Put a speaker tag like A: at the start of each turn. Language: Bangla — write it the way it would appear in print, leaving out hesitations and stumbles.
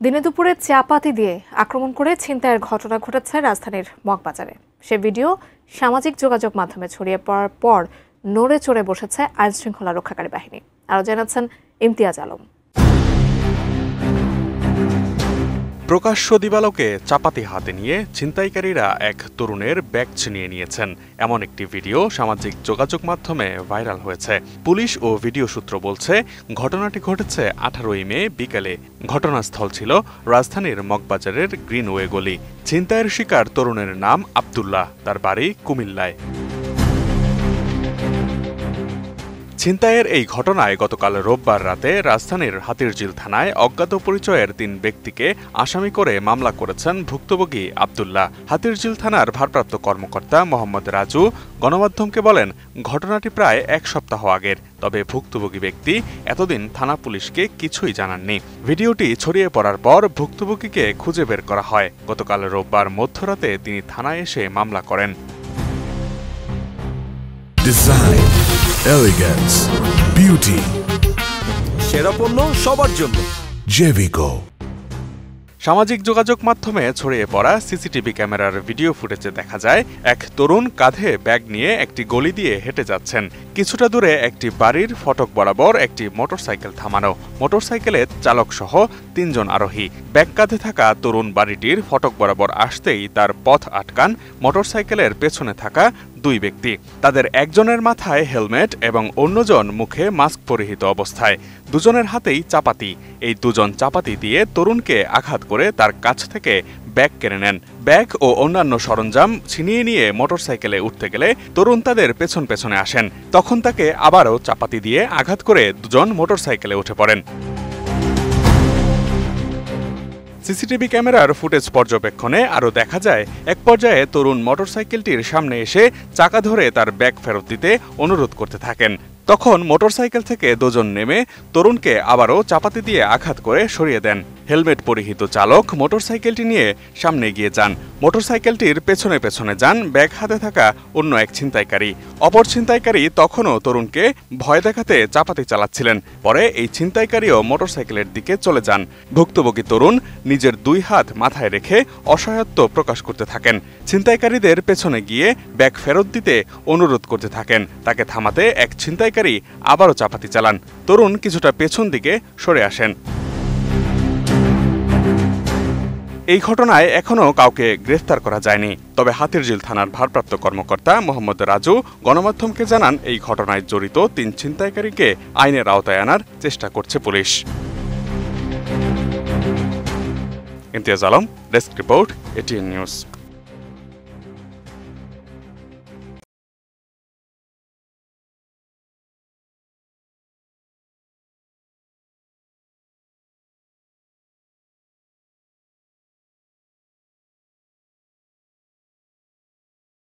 A: দিনে দুপুরে চাপাতি দিয়ে আক্রমণ করে ছিনতাইয়ের ঘটনা ঘটেছে রাজধানীর মগবাজারে। সে ভিডিও সামাজিক যোগাযোগ মাধ্যমে ছড়িয়ে পড়ার পর নড়ে চড়ে বসেছে আইনশৃঙ্খলা রক্ষাকারী বাহিনী। আরও জানাচ্ছেন ইমতিয়াজ আলম।
B: প্রকাশ্য দিবালোকে চাপাতি হাতে নিয়ে ছিনতাইকারীরা এক তরুণের ব্যাগ ছিনিয়ে নিয়েছেন, এমন একটি ভিডিও সামাজিক যোগাযোগ মাধ্যমে ভাইরাল হয়েছে। পুলিশ ও ভিডিও সূত্র বলছে, ঘটনাটি ঘটেছে 18ই মে বিকেলে। ঘটনাস্থল ছিল রাজধানীর মগবাজারের গ্রিনওয়ে গলি। ছিনতাইয়ের শিকার তরুণের নাম আব্দুল্লাহ, তার বাড়ি কুমিল্লায়। ছিনতাইয়ের এই ঘটনায় গতকাল রোববার রাতে রাজধানীর হাতিরঝিল থানায় অজ্ঞাত পরিচয়ের 3 ব্যক্তিকে আসামি করে মামলা করেছেন ভুক্তভোগী আব্দুল্লাহ। হাতিরঝিল থানার ভারপ্রাপ্ত কর্মকর্তা মোহাম্মদ রাজু গণমাধ্যমকে বলেন, ঘটনাটি প্রায় 1 সপ্তাহ আগের। তবে ভুক্তভোগী ব্যক্তি এতদিন থানা পুলিশকে কিছুই জানাননি। ভিডিওটি ছড়িয়ে পড়ার পর ভুক্তভোগীকে খুঁজে বের করা হয়। গতকাল রোববার মধ্যরাতে তিনি থানায় এসে মামলা করেন।
C: ডিজাইন, এলিগেন্স, বিউটি,
D: সেরা পণ্য সবার জন্য
C: জেভিকো।
B: সামাজিক যোগাযোগ মাধ্যমে ছড়িয়ে পড়া সিসিটিভি ক্যামেরার ভিডিও ফুটেজে দেখা যায়, এক তরুণ কাঁধে ব্যাগ নিয়ে একটি গলি দিয়ে হেঁটে যাচ্ছেন। কিছুটা দূরে একটি বাড়ির ফটক বরাবর একটি মোটরসাইকেল থামানো। মোটরসাইকেলে চালক সহ 3 জন আরোহী। ব্যাগ কাঁধে থাকা তরুণ বাড়িটির ফটক বরাবর আসতেই তার পথ আটকান মোটরসাইকেলের পেছনে থাকা 2 ব্যক্তি। তাদের একজনের মাথায় হেলমেট এবং অন্যজন মুখে মাস্ক পরিহিত অবস্থায়। দুজনের হাতেই চাপাতি। এই দুজন চাপাতি দিয়ে তরুণকে আঘাত করে তার কাছ থেকে ব্যাগ কেড়ে নেন। ব্যাগ ও অন্যান্য সরঞ্জাম ছিনিয়ে নিয়ে মোটরসাইকেলে উঠতে গেলে তরুণ তাদের পেছনে আসেন। তখন তাকে আবারও চাপাতি দিয়ে আঘাত করে দুজন মোটরসাইকেলে উঠে পড়েন। সিসিটিভি ক্যামেরার ফুটেজ পর্যবেক্ষণে আরও দেখা যায়, এক পর্যায়ে তরুণ মোটরসাইকেলটির সামনে এসে চাকা ধরে তার ব্যাগ ফেরত দিতে অনুরোধ করতে থাকেন। তখন মোটরসাইকেল থেকে 2 জন নেমে তরুণকে আবারও চাপাতি দিয়ে আঘাত করে সরিয়ে দেন। হেলমেট পরিহিত চালক মোটরসাইকেলটি নিয়ে সামনে এগিয়ে যান। মোটরসাইকেলটির পেছনে যান ব্যাগ হাতে থাকা অন্য এক ছিনতাইকারী। অপর ছিনতাইকারী তখনও তরুণকে ভয় দেখাতে চাপাতি চালাচ্ছিলেন। পরে এই ছিনতাইকারীও মোটরসাইকেলের দিকে চলে যান। ভুক্তভোগী তরুণ নিজের 2 হাত মাথায় রেখে অসহায়ত্ব প্রকাশ করতে থাকেন। ছিনতাইকারীদের পেছনে গিয়ে ব্যাগ ফেরত দিতে অনুরোধ করতে থাকেন। তাকে থামাতে এক ছিনতাইকারী আবারও চাপাতি চালান। তরুণ কিছুটা পেছন দিকে সরে আসেন। এই ঘটনায় এখনও কাউকে গ্রেফতার করা যায়নি। তবে হাতিরঝিল থানার ভারপ্রাপ্ত কর্মকর্তা মোহাম্মদ রাজু গণমাধ্যমকে জানান, এই ঘটনায় জড়িত 3 ছিনতাইকারীকে আইনের আওতায় আনার চেষ্টা করছে police. Imtiaz Alam, desk report, ATN news.